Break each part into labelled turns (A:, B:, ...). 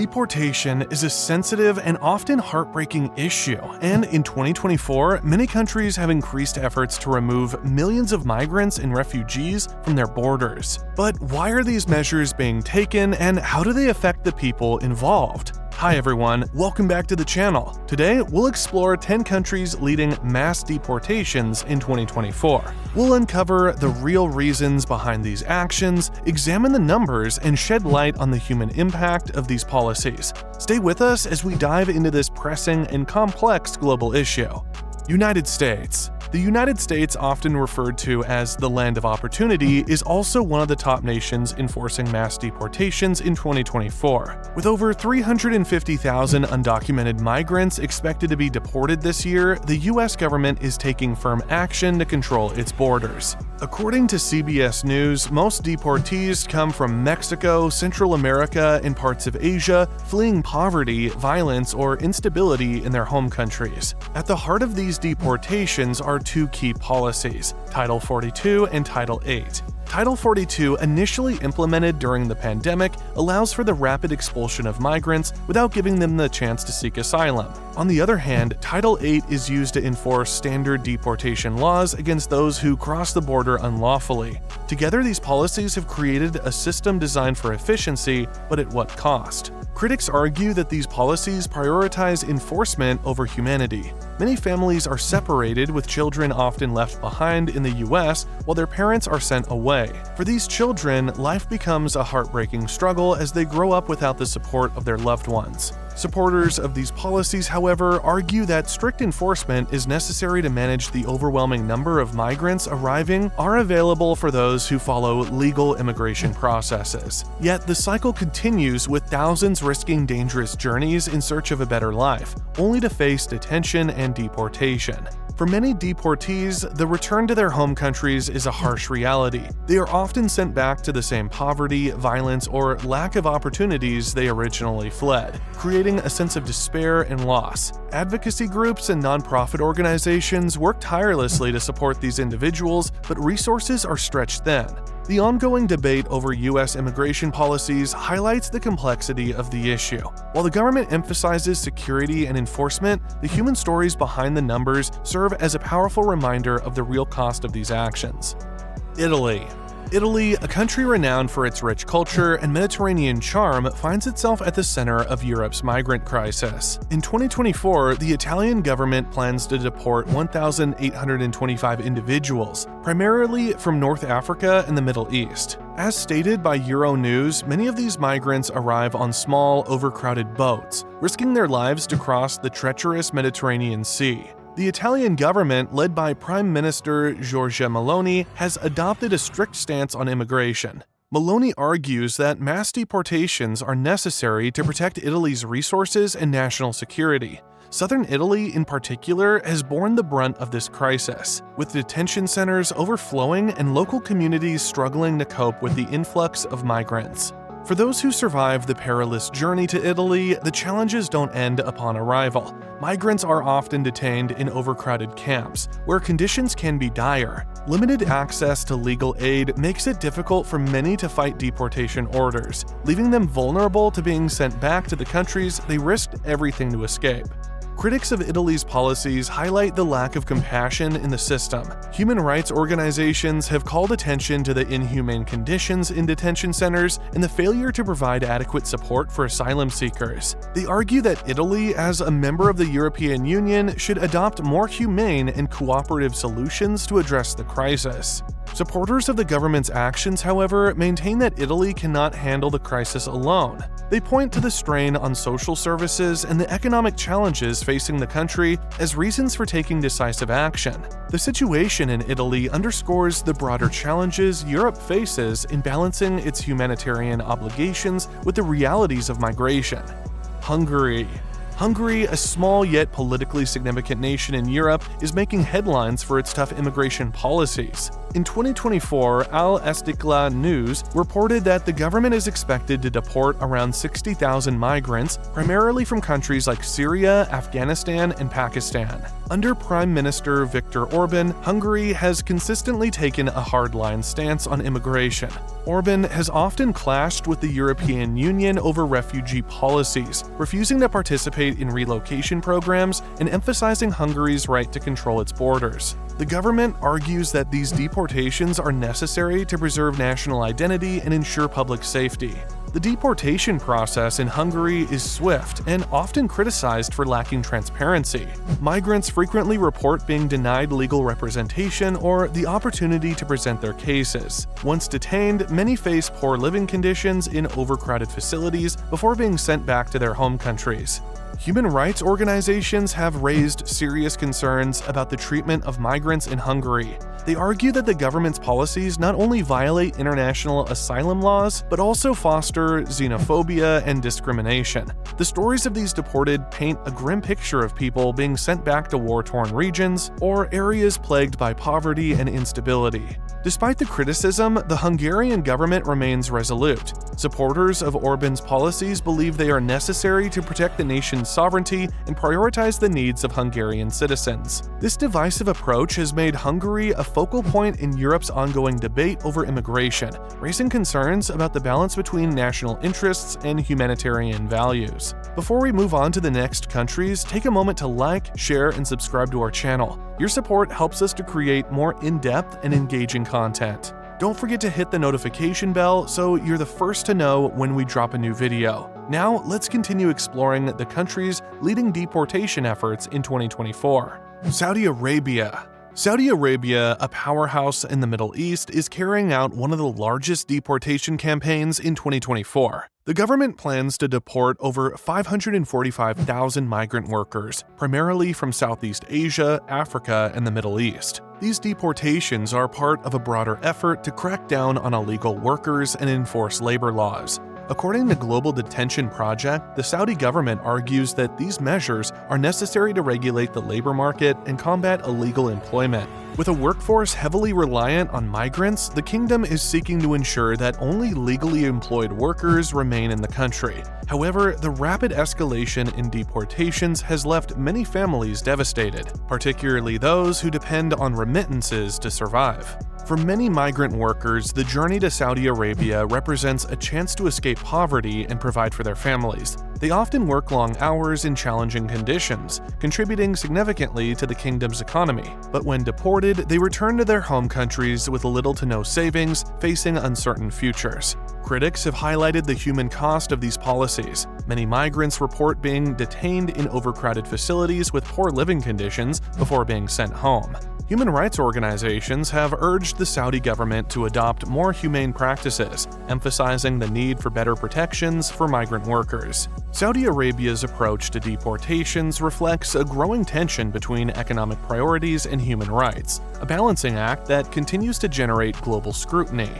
A: Deportation is a sensitive and often heartbreaking issue, and in 2024, many countries have increased efforts to remove millions of migrants and refugees from their borders. But why are these measures being taken, and how do they affect the people involved? Hi everyone, welcome back to the channel. Today, we'll explore 10 countries leading mass deportations in 2024. We'll uncover the real reasons behind these actions, examine the numbers, and shed light on the human impact of these policies. Stay with us as we dive into this pressing and complex global issue. United States. The United States, often referred to as the land of opportunity, is also one of the top nations enforcing mass deportations in 2024. With over 350,000 undocumented migrants expected to be deported this year, the US government is taking firm action to control its borders. According to CBS News, most deportees come from Mexico, Central America, and parts of Asia, fleeing poverty, violence, or instability in their home countries. At the heart of these deportations are two key policies, Title 42 and Title 8. Title 42, initially implemented during the pandemic, allows for the rapid expulsion of migrants without giving them the chance to seek asylum. On the other hand, Title 8 is used to enforce standard deportation laws against those who cross the border unlawfully. Together, these policies have created a system designed for efficiency, but at what cost? Critics argue that these policies prioritize enforcement over humanity. Many families are separated, with children often left behind in the US while their parents are sent away. For these children, life becomes a heartbreaking struggle as they grow up without the support of their loved ones. Supporters of these policies, however, argue that strict enforcement is necessary to manage the overwhelming number of migrants arriving are available for those who follow legal immigration processes. Yet the cycle continues, with thousands risking dangerous journeys in search of a better life, only to face detention and deportation. For many deportees, the return to their home countries is a harsh reality. They are often sent back to the same poverty, violence, or lack of opportunities they originally fled, creating a sense of despair and loss. Advocacy groups and nonprofit organizations work tirelessly to support these individuals, but resources are stretched thin. The ongoing debate over U.S. immigration policies highlights the complexity of the issue. While the government emphasizes security and enforcement, the human stories behind the numbers serve as a powerful reminder of the real cost of these actions. Italy, a country renowned for its rich culture and Mediterranean charm, finds itself at the center of Europe's migrant crisis. In 2024, the Italian government plans to deport 1,825 individuals, primarily from North Africa and the Middle East. As stated by Euronews, many of these migrants arrive on small, overcrowded boats, risking their lives to cross the treacherous Mediterranean Sea. The Italian government, led by Prime Minister Giorgia Meloni, has adopted a strict stance on immigration. Meloni argues that mass deportations are necessary to protect Italy's resources and national security. Southern Italy, in particular, has borne the brunt of this crisis, with detention centers overflowing and local communities struggling to cope with the influx of migrants. For those who survive the perilous journey to Italy, the challenges don't end upon arrival. Migrants are often detained in overcrowded camps, where conditions can be dire. Limited access to legal aid makes it difficult for many to fight deportation orders, leaving them vulnerable to being sent back to the countries they risked everything to escape. Critics of Italy's policies highlight the lack of compassion in the system. Human rights organizations have called attention to the inhumane conditions in detention centers and the failure to provide adequate support for asylum seekers. They argue that Italy, as a member of the European Union, should adopt more humane and cooperative solutions to address the crisis. Supporters of the government's actions, however, maintain that Italy cannot handle the crisis alone. They point to the strain on social services and the economic challenges facing the country as reasons for taking decisive action. The situation in Italy underscores the broader challenges Europe faces in balancing its humanitarian obligations with the realities of migration. Hungary, a small yet politically significant nation in Europe, is making headlines for its tough immigration policies. In 2024, Al Istiqlal News reported that the government is expected to deport around 60,000 migrants, primarily from countries like Syria, Afghanistan, and Pakistan. Under Prime Minister Viktor Orban, Hungary has consistently taken a hardline stance on immigration. Orban has often clashed with the European Union over refugee policies, refusing to participate in relocation programs and emphasizing Hungary's right to control its borders. The government argues that these deportations are necessary to preserve national identity and ensure public safety. The deportation process in Hungary is swift and often criticized for lacking transparency. Migrants frequently report being denied legal representation or the opportunity to present their cases. Once detained, many face poor living conditions in overcrowded facilities before being sent back to their home countries. Human rights organizations have raised serious concerns about the treatment of migrants in Hungary. They argue that the government's policies not only violate international asylum laws, but also foster xenophobia and discrimination. The stories of these deported paint a grim picture of people being sent back to war-torn regions or areas plagued by poverty and instability. Despite the criticism, the Hungarian government remains resolute. Supporters of Orban's policies believe they are necessary to protect the nation's sovereignty and prioritize the needs of Hungarian citizens. This divisive approach has made Hungary a focal point in Europe's ongoing debate over immigration, raising concerns about the balance between national interests and humanitarian values. Before we move on to the next countries, take a moment to like, share, and subscribe to our channel. Your support helps us to create more in-depth and engaging content. Don't forget to hit the notification bell so you're the first to know when we drop a new video. Now, let's continue exploring the countries leading deportation efforts in 2024. Saudi Arabia. Saudi Arabia, a powerhouse in the Middle East, is carrying out one of the largest deportation campaigns in 2024. The government plans to deport over 545,000 migrant workers, primarily from Southeast Asia, Africa, and the Middle East. These deportations are part of a broader effort to crack down on illegal workers and enforce labor laws. According to Global Detention Project, the Saudi government argues that these measures are necessary to regulate the labor market and combat illegal employment. With a workforce heavily reliant on migrants, the kingdom is seeking to ensure that only legally employed workers remain in the country. However, the rapid escalation in deportations has left many families devastated, particularly those who depend on remittances to survive. For many migrant workers, the journey to Saudi Arabia represents a chance to escape poverty and provide for their families. They often work long hours in challenging conditions, contributing significantly to the kingdom's economy. But when deported, they return to their home countries with little to no savings, facing uncertain futures. Critics have highlighted the human cost of these policies. Many migrants report being detained in overcrowded facilities with poor living conditions before being sent home. Human rights organizations have urged the Saudi government to adopt more humane practices, emphasizing the need for better protections for migrant workers. Saudi Arabia's approach to deportations reflects a growing tension between economic priorities and human rights, a balancing act that continues to generate global scrutiny.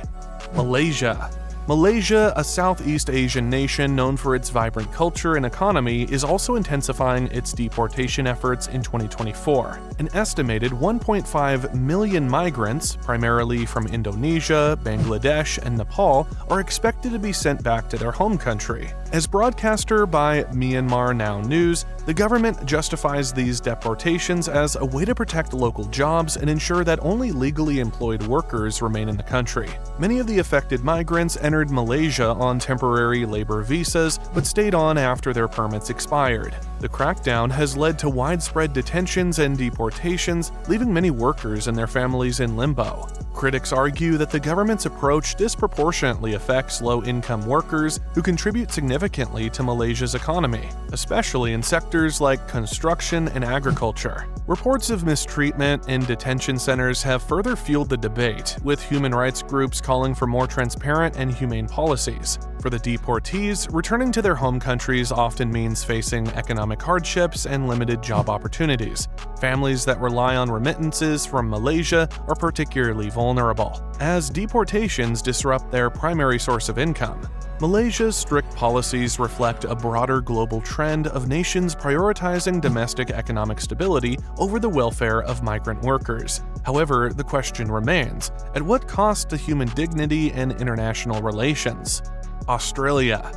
A: Malaysia, a Southeast Asian nation known for its vibrant culture and economy, is also intensifying its deportation efforts in 2024. An estimated 1.5 million migrants, primarily from Indonesia, Bangladesh, and Nepal, are expected to be sent back to their home country. As broadcaster by Myanmar Now News, the government justifies these deportations as a way to protect local jobs and ensure that only legally employed workers remain in the country. Many of the affected migrants entered Malaysia on temporary labor visas but stayed on after their permits expired. The crackdown has led to widespread detentions and deportations, leaving many workers and their families in limbo. Critics argue that the government's approach disproportionately affects low-income workers who contribute significantly to Malaysia's economy, especially in sectors like construction and agriculture. Reports of mistreatment in detention centers have further fueled the debate, with human rights groups calling for more transparent and humane policies. For the deportees, returning to their home countries often means facing economic hardships and limited job opportunities. Families that rely on remittances from Malaysia are particularly vulnerable, as deportations disrupt their primary source of income. Malaysia's strict policies reflect a broader global trend of nations prioritizing domestic economic stability over the welfare of migrant workers. However, the question remains, at what cost to human dignity and international relations? Australia,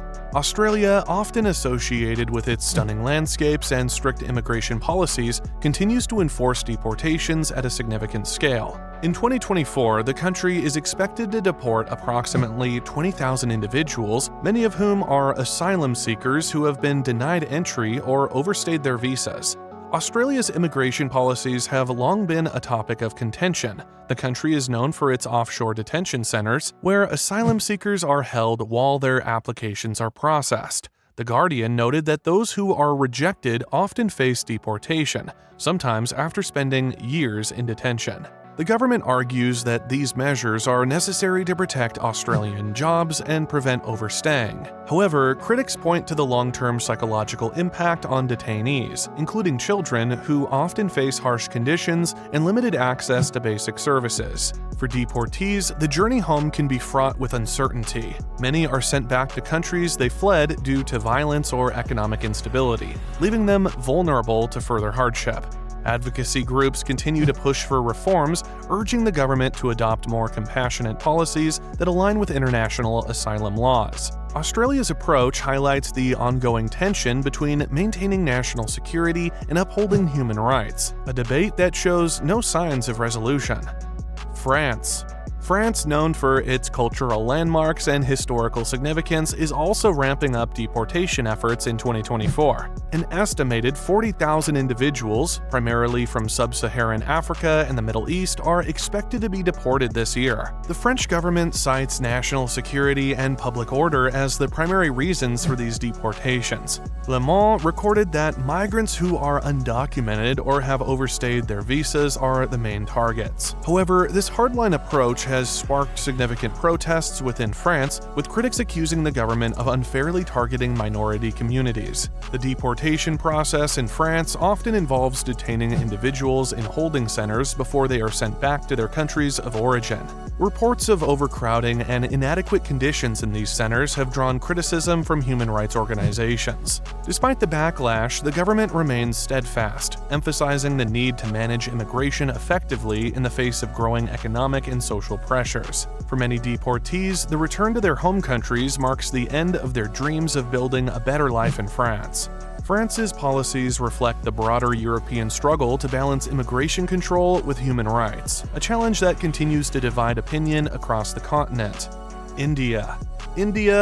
A: often associated with its stunning landscapes and strict immigration policies, continues to enforce deportations at a significant scale. In 2024, the country is expected to deport approximately 20,000 individuals, many of whom are asylum seekers who have been denied entry or overstayed their visas. Australia's immigration policies have long been a topic of contention. The country is known for its offshore detention centers, where asylum seekers are held while their applications are processed. The Guardian noted that those who are rejected often face deportation, sometimes after spending years in detention. The government argues that these measures are necessary to protect Australian jobs and prevent overstaying. However, critics point to the long-term psychological impact on detainees, including children who often face harsh conditions and limited access to basic services. For deportees, the journey home can be fraught with uncertainty. Many are sent back to countries they fled due to violence or economic instability, leaving them vulnerable to further hardship. Advocacy groups continue to push for reforms, urging the government to adopt more compassionate policies that align with international asylum laws. Australia's approach highlights the ongoing tension between maintaining national security and upholding human rights, a debate that shows no signs of resolution. France, known for its cultural landmarks and historical significance, is also ramping up deportation efforts in 2024. An estimated 40,000 individuals, primarily from sub-Saharan Africa and the Middle East, are expected to be deported this year. The French government cites national security and public order as the primary reasons for these deportations. Le Monde recorded that migrants who are undocumented or have overstayed their visas are the main targets. However, this hardline approach has sparked significant protests within France, with critics accusing the government of unfairly targeting minority communities. The deportation process in France often involves detaining individuals in holding centers before they are sent back to their countries of origin. Reports of overcrowding and inadequate conditions in these centers have drawn criticism from human rights organizations. Despite the backlash, the government remains steadfast, emphasizing the need to manage immigration effectively in the face of growing economic and social pressures. For many deportees, the return to their home countries marks the end of their dreams of building a better life in France. France's policies reflect the broader European struggle to balance immigration control with human rights, a challenge that continues to divide opinion across the continent. India,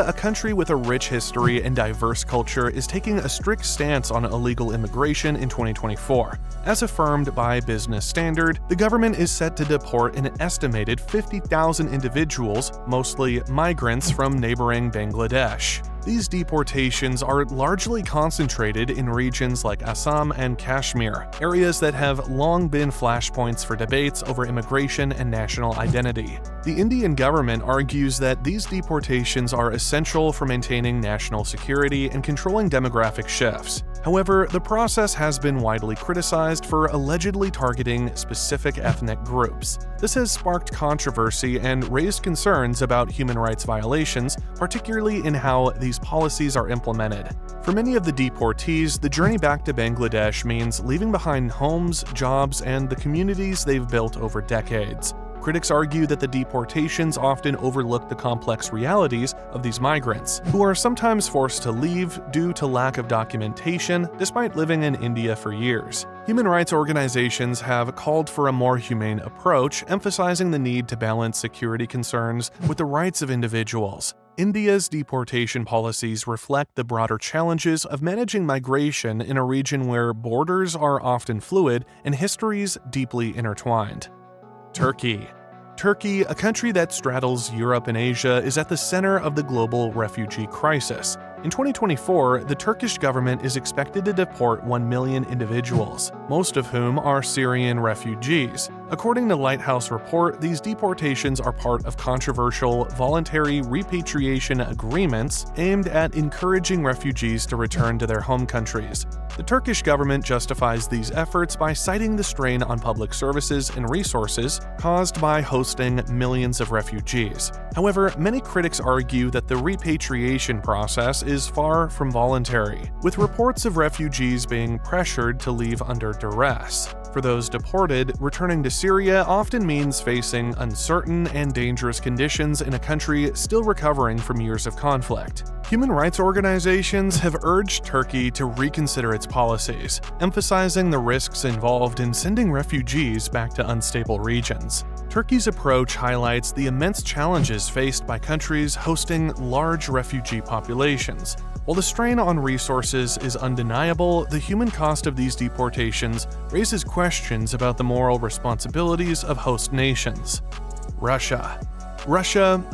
A: a country with a rich history and diverse culture, is taking a strict stance on illegal immigration in 2024. As affirmed by Business Standard, the government is set to deport an estimated 50,000 individuals, mostly migrants from neighboring Bangladesh. These deportations are largely concentrated in regions like Assam and Kashmir, areas that have long been flashpoints for debates over immigration and national identity. The Indian government argues that these deportations are essential for maintaining national security and controlling demographic shifts. However, the process has been widely criticized for allegedly targeting specific ethnic groups. This has sparked controversy and raised concerns about human rights violations, particularly in how these policies are implemented. For many of the deportees, the journey back to Bangladesh means leaving behind homes, jobs, and the communities they've built over decades. Critics argue that the deportations often overlook the complex realities of these migrants, who are sometimes forced to leave due to lack of documentation despite living in India for years. Human rights organizations have called for a more humane approach, emphasizing the need to balance security concerns with the rights of individuals. India's deportation policies reflect the broader challenges of managing migration in a region where borders are often fluid and histories deeply intertwined. Turkey, a country that straddles Europe and Asia, is at the center of the global refugee crisis. In 2024, the Turkish government is expected to deport 1 million individuals, most of whom are Syrian refugees. According to Lighthouse Report, these deportations are part of controversial voluntary repatriation agreements aimed at encouraging refugees to return to their home countries. The Turkish government justifies these efforts by citing the strain on public services and resources caused by hosting millions of refugees. However, many critics argue that the repatriation process is far from voluntary, with reports of refugees being pressured to leave under duress. For those deported, returning to Syria often means facing uncertain and dangerous conditions in a country still recovering from years of conflict. Human rights organizations have urged Turkey to reconsider its policies, emphasizing the risks involved in sending refugees back to unstable regions. Turkey's approach highlights the immense challenges faced by countries hosting large refugee populations. While the strain on resources is undeniable, the human cost of these deportations raises questions about the moral responsibilities of host nations. Russia,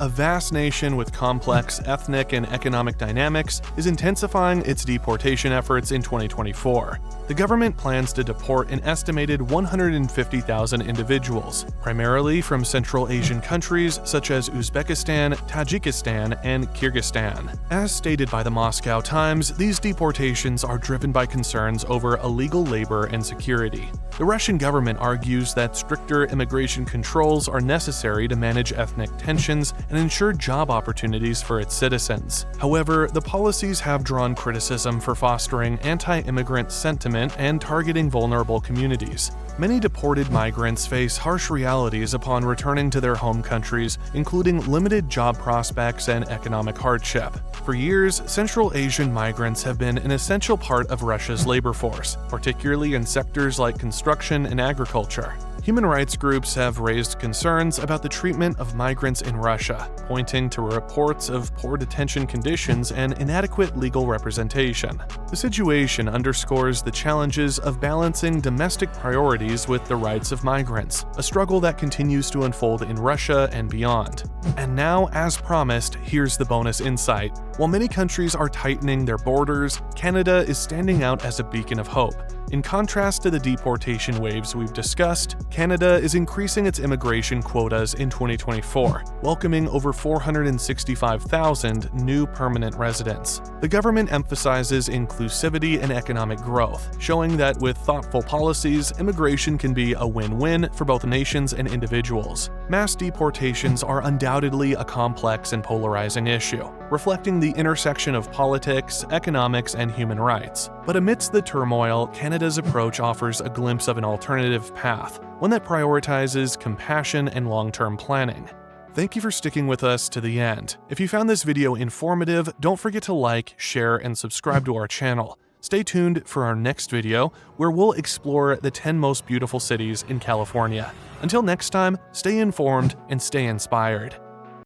A: a vast nation with complex ethnic and economic dynamics, is intensifying its deportation efforts in 2024. The government plans to deport an estimated 150,000 individuals, primarily from Central Asian countries such as Uzbekistan, Tajikistan, and Kyrgyzstan. As stated by the Moscow Times, these deportations are driven by concerns over illegal labor and security. The Russian government argues that stricter immigration controls are necessary to manage ethnic tensions and ensure job opportunities for its citizens. However, the policies have drawn criticism for fostering anti-immigrant sentiment and targeting vulnerable communities. Many deported migrants face harsh realities upon returning to their home countries, including limited job prospects and economic hardship. For years, Central Asian migrants have been an essential part of Russia's labor force, particularly in sectors like construction and agriculture. Human rights groups have raised concerns about the treatment of migrants in Russia, pointing to reports of poor detention conditions and inadequate legal representation. The situation underscores the challenges of balancing domestic priorities with the rights of migrants, a struggle that continues to unfold in Russia and beyond. And now, as promised, here's the bonus insight. While many countries are tightening their borders, Canada is standing out as a beacon of hope. In contrast to the deportation waves we've discussed, Canada is increasing its immigration quotas in 2024, welcoming over 465,000 new permanent residents. The government emphasizes inclusivity and economic growth, showing that with thoughtful policies, immigration can be a win-win for both nations and individuals. Mass deportations are undoubtedly a complex and polarizing issue, reflecting the intersection of politics, economics, and human rights. But amidst the turmoil, Canada's approach offers a glimpse of an alternative path, one that prioritizes compassion and long-term planning. Thank you for sticking with us to the end. If you found this video informative, don't forget to like, share, and subscribe to our channel. Stay tuned for our next video, where we'll explore the 10 most beautiful cities in California. Until next time, stay informed and stay inspired.